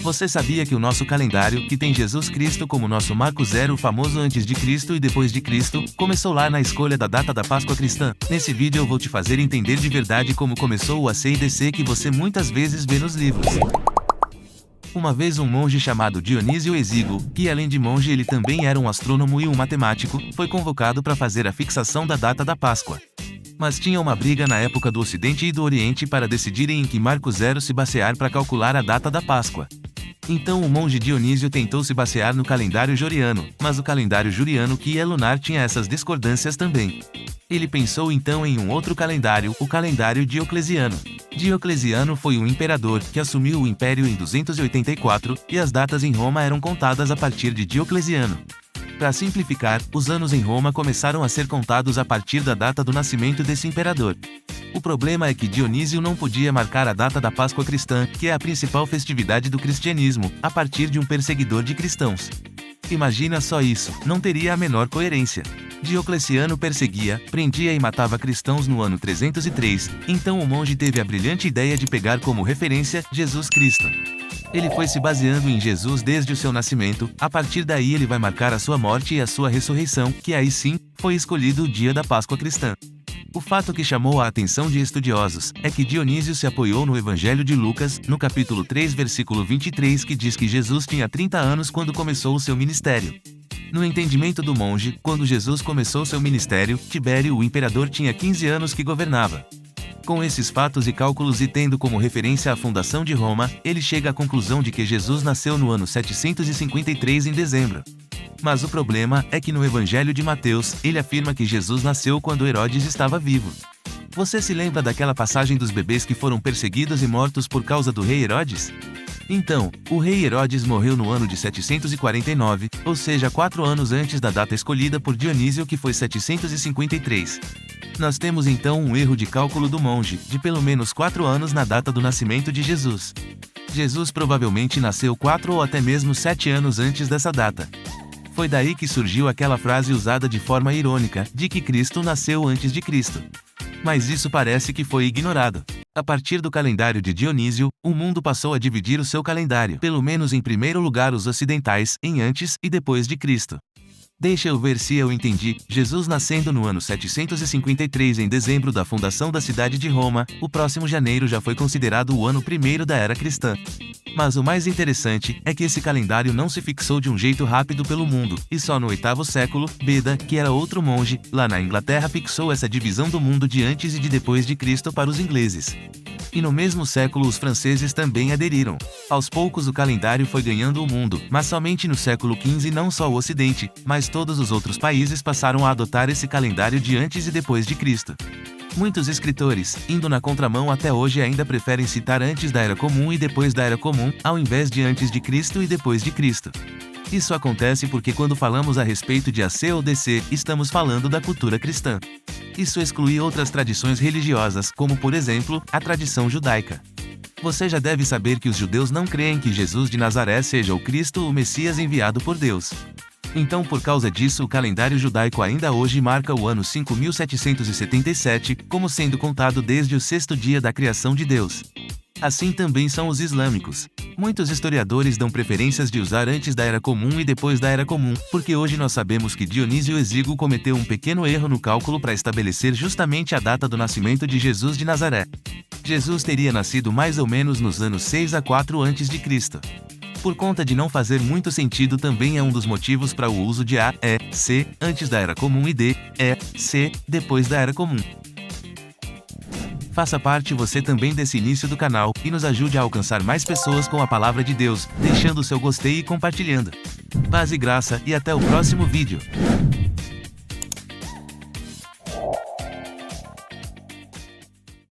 Você sabia que o nosso calendário, que tem Jesus Cristo como nosso marco zero, famoso antes de Cristo e depois de Cristo, começou lá na escolha da data da Páscoa cristã? Nesse vídeo eu vou te fazer entender de verdade como começou o ACDC que você muitas vezes vê nos livros. Uma vez um monge chamado Dionísio Exíguo, que além de monge ele também era um astrônomo e um matemático, foi convocado para fazer a fixação da data da Páscoa. Mas tinha uma briga na época do Ocidente e do Oriente para decidirem em que marco zero se basear para calcular a data da Páscoa. Então o monge Dionísio tentou se basear no calendário joriano, mas o calendário juliano, que é lunar, tinha essas discordâncias também. Ele pensou então em um outro calendário, o calendário dioclesiano. Dioclesiano foi um imperador que assumiu o império em 284, e as datas em Roma eram contadas a partir de Dioclesiano. Para simplificar, os anos em Roma começaram a ser contados a partir da data do nascimento desse imperador. O problema é que Dionísio não podia marcar a data da Páscoa cristã, que é a principal festividade do cristianismo, a partir de um perseguidor de cristãos. Imagina só isso, não teria a menor coerência. Diocleciano perseguia, prendia e matava cristãos no ano 303, então o monge teve a brilhante ideia de pegar como referência Jesus Cristo. Ele foi se baseando em Jesus desde o seu nascimento, a partir daí ele vai marcar a sua morte e a sua ressurreição, que aí sim, foi escolhido o dia da Páscoa cristã. O fato que chamou a atenção de estudiosos é que Dionísio se apoiou no Evangelho de Lucas, no capítulo 3, versículo 23, que diz que Jesus tinha 30 anos quando começou o seu ministério. No entendimento do monge, quando Jesus começou seu ministério, Tibério, o imperador, tinha 15 anos que governava. Com esses fatos e cálculos e tendo como referência a fundação de Roma, ele chega à conclusão de que Jesus nasceu no ano 753 em dezembro. Mas o problema é que no Evangelho de Mateus, ele afirma que Jesus nasceu quando Herodes estava vivo. Você se lembra daquela passagem dos bebês que foram perseguidos e mortos por causa do rei Herodes? Então, o rei Herodes morreu no ano de 749, ou seja, 4 anos antes da data escolhida por Dionísio, que foi 753. Nós temos então um erro de cálculo do monge, de pelo menos 4 anos na data do nascimento de Jesus. Jesus provavelmente nasceu 4 ou até mesmo 7 anos antes dessa data. Foi daí que surgiu aquela frase usada de forma irônica, de que Cristo nasceu antes de Cristo. Mas isso parece que foi ignorado. A partir do calendário de Dionísio, o mundo passou a dividir o seu calendário, pelo menos em primeiro lugar os ocidentais, em antes e depois de Cristo. Deixa eu ver se eu entendi. Jesus nascendo no ano 753 em dezembro da fundação da cidade de Roma, o próximo janeiro já foi considerado o ano primeiro da era cristã. Mas o mais interessante é que esse calendário não se fixou de um jeito rápido pelo mundo, e só no 8º século, Beda, que era outro monge, lá na Inglaterra, fixou essa divisão do mundo de antes e de depois de Cristo para os ingleses. E no mesmo século os franceses também aderiram. Aos poucos o calendário foi ganhando o mundo, mas somente no século XV não só o Ocidente, mas todos os outros países passaram a adotar esse calendário de antes e depois de Cristo. Muitos escritores, indo na contramão até hoje, ainda preferem citar antes da Era Comum e depois da Era Comum, ao invés de antes de Cristo e depois de Cristo. Isso acontece porque quando falamos a respeito de AC ou DC, estamos falando da cultura cristã. Isso exclui outras tradições religiosas, como por exemplo, a tradição judaica. Você já deve saber que os judeus não creem que Jesus de Nazaré seja o Cristo, o Messias enviado por Deus. Então, por causa disso, o calendário judaico ainda hoje marca o ano 5777, como sendo contado desde o 6º dia da criação de Deus. Assim também são os islâmicos. Muitos historiadores dão preferências de usar antes da Era Comum e depois da Era Comum, porque hoje nós sabemos que Dionísio Exíguo cometeu um pequeno erro no cálculo para estabelecer justamente a data do nascimento de Jesus de Nazaré. Jesus teria nascido mais ou menos nos anos 6 a 4 a.C. Por conta de não fazer muito sentido, também é um dos motivos para o uso de A, E, C, antes da Era Comum e D, E, C, depois da Era Comum. Faça parte você também desse início do canal, e nos ajude a alcançar mais pessoas com a palavra de Deus, deixando o seu gostei e compartilhando. Paz e graça, e até o próximo vídeo.